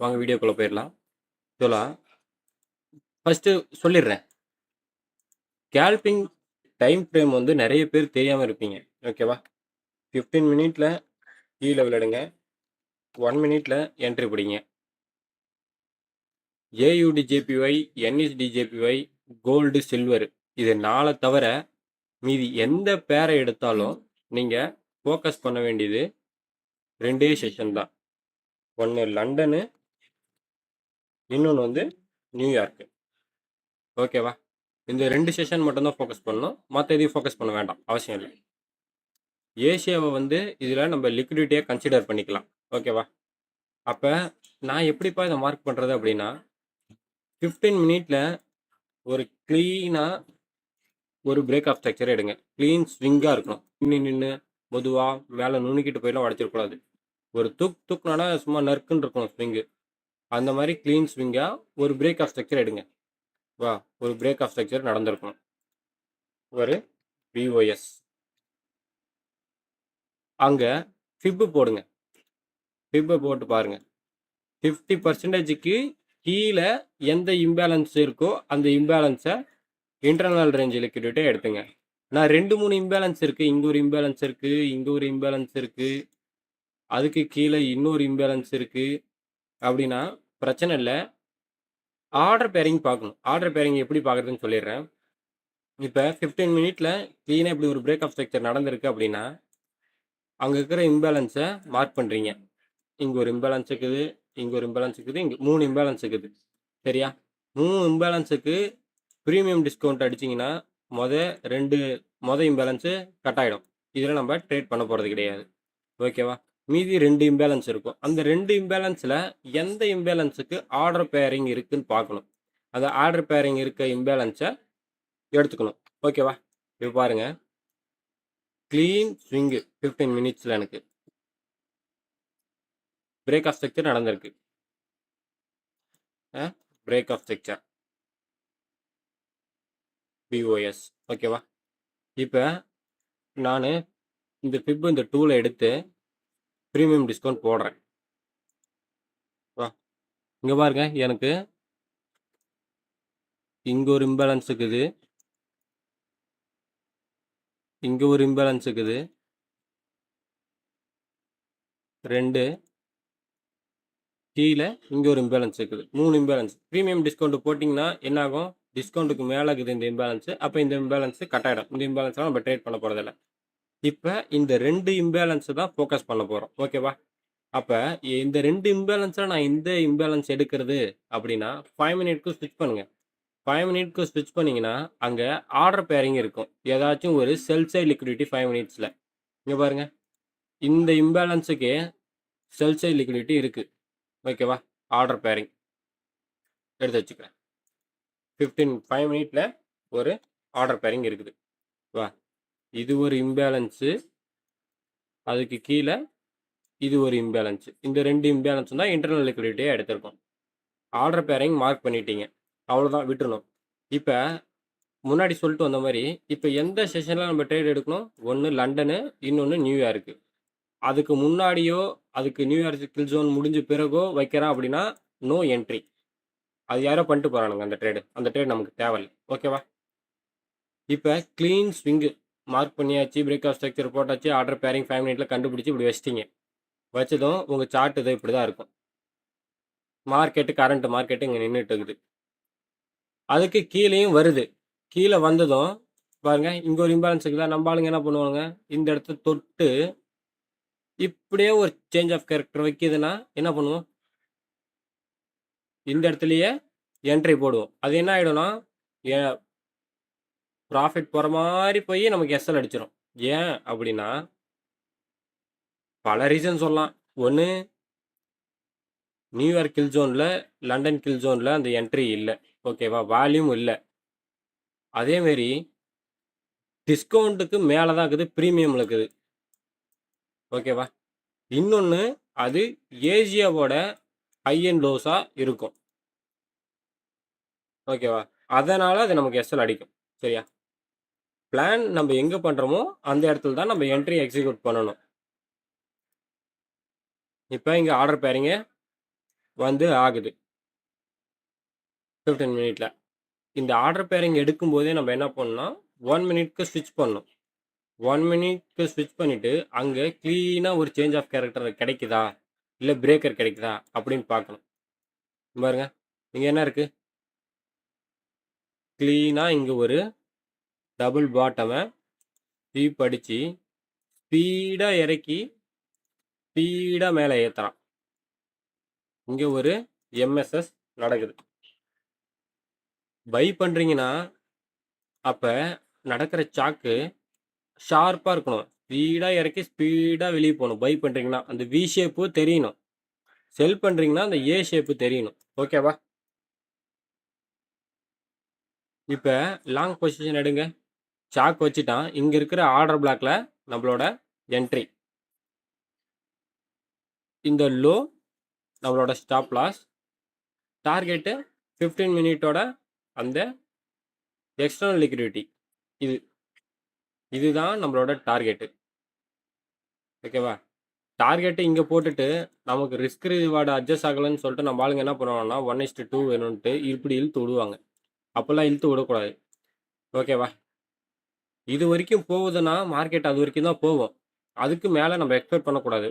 வாங்க வீடியோக்குள்ள போயிடலாம். ஆக்சுவலா ஃபர்ஸ்ட்டு சொல்லிடுறேன். ஸ்கேல்பிங் டைம் ஃப்ரேம் வந்து நெறைய பேர் தெரியாம இருப்பீங்க. ஓகேவா? 15 மினிட்ல கீழ விளையாடுங்க. 1 மினிட்ல என்ட்ரி பிடிங்க. AUD JPY, NZD JPY, gold, silver இது 4 தவிர மீதி எந்த பேரை எடுத்தாலும் நீங்க ஃபோக்கஸ் பண்ண வேண்டியது 2 செஷன் தான். ஒண்ணு லண்டனு, இன்னொன்னு வந்து நியூயார்க். ஓகேவா? இந்த 2 செஷன் மட்டும் தான் ஃபோக்கஸ் பண்ணணும். மத்த எதையும் ஃபோக்கஸ் பண்ண வேண்டாம். அவசியம் இல்ல. ஏசியாவை வந்து இதில் நம்ம லிக்விடிட்டியாக கன்சிடர் பண்ணிக்கலாம். ஓகேவா? அப்போ நான் எப்படிப்பா இதை மார்க் பண்ணுறது அப்படின்னா 15 மினிட்ல ஒரு க்ளீனாக ஒரு பிரேக் ஆஃப் ஸ்ட்ரக்சர் எடுங்க. க்ளீன் ஸ்விங்காக இருக்கணும். நின்று பொதுவாக மேலே நுணுக்கிட்டு போயெல்லாம் உடச்சிடக்கூடாது. ஒரு தூக்குனானா சும்மா நறுக்குன்னு இருக்கணும் ஸ்விங்கு. அந்த மாதிரி க்ளீன் ஸ்விங்காக ஒரு பிரேக் ஆஃப் ஸ்ட்ரக்சர் எடுங்க. வா, ஒரு பிரேக் ஆஃப் ஸ்ட்ரக்சர் நடந்திருக்கணும். ஒரு பிஓஎஸ் அங்கே ஃபிப்பு போடுங்க. ஃபிப்பை போட்டு பாருங்கள். 50%க்கு கீழே எந்த இம்பேலன்ஸ் இருக்கோ அந்த இம்பேலன்ஸை இன்டர்னல் ரேஞ்ச் லிக்விடிட்டி எடுத்துங்க. நான் 2-3 இம்பேலன்ஸ் இருக்குது, இங்கே ஒரு இம்பேலன்ஸ் இருக்குது, இங்கே ஒரு இம்பேலன்ஸ் இருக்குது, அதுக்கு கீழே இன்னொரு இம்பேலன்ஸ் இருக்குது அப்படின்னா பிரச்சனை இல்லை. ஆர்டர் பேரிங் பார்க்கணும். ஆர்டர் பேரிங் எப்படி பார்க்குறதுன்னு சொல்லிடுறேன். இப்போ 15 மினிட்ல க்ளீனாக இப்படி ஒரு பிரேக் ஆஃப் ஸ்ட்ரக்சர் நடந்திருக்கு அப்படின்னா அங்கே இருக்கிற இம்பேலன்ஸை மார்க் பண்ணுறீங்க. இங்கே ஒரு இம்பேலன்ஸ் இருக்குது, இங்கே ஒரு இம்பேலன்ஸ் இருக்குது, இங்கே 3 இம்பேலன்ஸ் இருக்குது. சரியா? 3 இம்பேலன்ஸுக்கு ப்ரீமியம் டிஸ்கவுண்ட் அடிச்சிங்கன்னா மொதல் இம்பேலன்ஸு கட் ஆகிடும். இதில் நம்ம ட்ரேட் பண்ண போகிறது கிடையாது. ஓகேவா? மீதி 2 இம்பேலன்ஸ் இருக்கும். அந்த 2 இம்பேலன்ஸில் எந்த இம்பேலன்ஸுக்கு ஆர்டர் பேரிங் இருக்குன்னு பார்க்கணும். அந்த ஆர்டர் பேரிங் இருக்க இம்பேலன்ஸை எடுத்துக்கணும். ஓகேவா? இப்போ பாருங்கள், க்ளீன் ஸ்விங்கு 15 மினிட்ஸில் எனக்கு பிரேக் ஆஃப் ஸ்ட்ரக்சர் நடந்திருக்கு. Break of structure BOS. ஓகேவா? இப்போ நான் இந்த ஃபிப் இந்த டூலை எடுத்து ப்ரீமியம் டிஸ்கவுண்ட் போடுறேன். இங்கே பாருங்க, எனக்கு இங்கே ஒரு இம்பேலன்ஸ் இருக்குது, இங்கே ஒரு இம்பேலன்ஸ் இருக்குது, 2 கீழே இங்கே ஒரு இம்பேலன்ஸ் இருக்குது, 3 இம்பேலன்ஸ். ப்ரீமியம் டிஸ்கவுண்ட் போட்டிங்கன்னா என்ன ஆகும்? டிஸ்கவுண்ட்டுக்கு மேலே இருக்குது இந்த இம்பேலன்ஸு. அப்போ இந்த இம்பேலன்ஸு கட் ஆகிடும். இந்த இம்பேலன்ஸ்லாம் நம்ம ட்ரேட் பண்ண போகிறதில்ல. இப்போ இந்த 2 இம்பேலன்ஸை தான் ஃபோக்கஸ் பண்ண போகிறோம். ஓகேவா? அப்போ இந்த 2 இம்பேலன்ஸில் நான் இந்த இம்பேலன்ஸ் எடுக்கிறது அப்படின்னா 5 மினிட்க்கு ஸ்விட்ச் பண்ணுங்கள். 5 மினிட்க்கு ஸ்விட்ச் பண்ணிங்கன்னா அங்கே ஆர்டர் பேரிங் இருக்கும். ஏதாச்சும் ஒரு செல் சைட் லிக்விடிட்டி 5 மினிட்ஸில். இங்கே பாருங்கள், இந்த இம்பேலன்ஸுக்கு செல் சைட் லிக்விடிட்டி இருக்குது. ஓகேவா? ஆர்டர் பேரிங் எடுத்து வச்சுக்கிறேன். 5 மினிட்ல ஒரு ஆர்டர் பேரிங் இருக்குது. வா, இது ஒரு இம்பேலன்ஸு, அதுக்கு கீழே இது ஒரு இம்பேலன்ஸு. இந்த 2 இம்பேலன்ஸ் தான் இன்டர்னல் லிக்விடிட்டியாக எடுத்திருக்கோம். ஆர்டர் பேரிங் மார்க் பண்ணிட்டீங்க, அவ்வளோதான், விட்டுணும். இப்போ முன்னாடி சொல்லிட்டு வந்த மாதிரி இப்போ எந்த செஷனில் நம்ம ட்ரேட் எடுக்கணும்? ஒன்று லண்டனு, இன்னொன்று நியூயார்க்கு. அதுக்கு முன்னாடியோ அதுக்கு நியூயார்க் கில் ஜோன் முடிஞ்ச பிறகோ வைக்கிறான் அப்படின்னா நோ என்ட்ரி. அது யாரோ பண்ணிட்டு போகிறானுங்க அந்த ட்ரேட் நமக்கு தேவையில்லை. ஓகேவா? இப்போ க்ளீன் ஸ்விங்கு மார்க் பண்ணியாச்சு, பிரேக் ஆஃப் ஸ்ட்ரக்சர் போட்டாச்சு, ஆர்டர் பேரிங் 5 மினிட்ல கண்டுபிடிச்சி இப்படி வச்சிட்டிங்க. வச்சதும் உங்கள் சார்ட் இதை இப்படி தான் இருக்கும். கரண்ட் மார்க்கெட்டு இங்கே நின்றுட்டு இருக்குது. அதுக்கு கீழேயும் வருது. கீழே வந்ததும் பாருங்க, இங்கே ஒரு இம்பேலன்ஸ் இருக்குதா? நம்ம ஆளுங்க என்ன பண்ணுவாங்க? இந்த இடத்த தொட்டு இப்படியே ஒரு சேஞ்ச் ஆஃப் கேரக்டர் வைக்கிதுன்னா என்ன பண்ணுவோம்? இந்த இடத்துலையே என்ட்ரி போடுவோம். அது என்ன ஆகிடும்னா ப்ராஃபிட் போகிற மாதிரி போய் நமக்கு எஸ்எல் அடிச்சிடும். ஏன் அப்படின்னா பல ரீசன் சொல்லலாம். ஒன்று, நியூயார்க் கில் ஜோனில், லண்டன் கில் ஜோனில் அந்த என்ட்ரி இல்லை. ஓகேவா? வால்யூம் இல்லை. அதேமாரி டிஸ்கவுண்ட்டுக்கு மேலே தான் இருக்குது, ப்ரீமியமில் இருக்குது. ஓகேவா? இன்னொன்று, அது ஏசியாவோட ஹை அண்ட் லோஸாக இருக்கும். ஓகேவா? அதனால் அது நமக்கு எஸ்எல் அடிக்கும். சரியா? பிளான் நம்ம எங்கே பண்ணுறோமோ அந்த இடத்துல தான் நம்ம என்ட்ரி எக்ஸிக்யூட் பண்ணணும். இப்போ இங்கே ஆர்டர் பேரிங்க வந்து ஆகுது 15 மினிட்ல. இந்த ஆர்டர் பேரிங் எடுக்கும்போதே நம்ம என்ன பண்ணணும்னா 1 மினிட்க்கு ஸ்விட்ச் பண்ணணும். 1 மினிட்க்கு ஸ்விட்ச் பண்ணிட்டு அங்க கிளீனா ஒரு சேஞ்ச் ஆஃப் கேரக்டர் கிடைக்குதா? இல்ல பிரேக்கர் கிடைக்குதா? அப்படின்னு பார்க்கணும். பாருங்க. இங்க என்ன இருக்கு? கிளீனா இங்க ஒரு டபுள் பாட்டம ஸ்வீப் அடிச்சு ஸ்பீடா இறக்கி ஸ்பீடா மேல ஏத்துறான். இங்க ஒரு எம்எஸ்எஸ் நடக்குது. பை பண்றீங்கன்னா அப்ப நடக்கிற சாக்கு ஷார்ப்பா இருக்கணும். ஸ்பீடா இறக்கி ஸ்பீடா வெளிய போணும். பை பண்றீங்கன்னா அந்த வி ஷேப்பு தெரியணும். செல் பண்றீங்கன்னா அந்த ஏ ஷேப்பு தெரியணும். ஓகேவா? இப்ப லாங் பொசிஷன் எடுங்க. சாக் வச்சுட்டான். இங்க இருக்கிற ஆர்டர் பிளாக்ல நம்மளோட என்ட்ரி. இந்த லோ நம்மளோட ஸ்டாப் லாஸ். டார்கெட்டு 15 மினிட்டோட அந்த எக்ஸ்டர்னல் லிக்விடிட்டி. இது இதுதான் நம்மளோட டார்கெட்டு. ஓகேவா? டார்கெட்டு இங்க போட்டுட்டு நமக்கு ரிஸ்க் ரிவார்டு அட்ஜஸ்ட் ஆகலன்னு சொல்லிட்டு நம்ம ஆளுங்க என்ன பண்ணுவாங்கன்னா 1:2 வேணும்ன்ட்டு இப்படி இழுத்து விடுவாங்க. அப்பெல்லாம் இழுத்து விடக்கூடாது. ஓகேவா? இது வரைக்கும் போகுதுன்னா மார்க்கெட் அது வரைக்கும் தான் போகும். அதுக்கு மேல நம்ம எக்ஸ்பெக்ட் பண்ணக்கூடாது.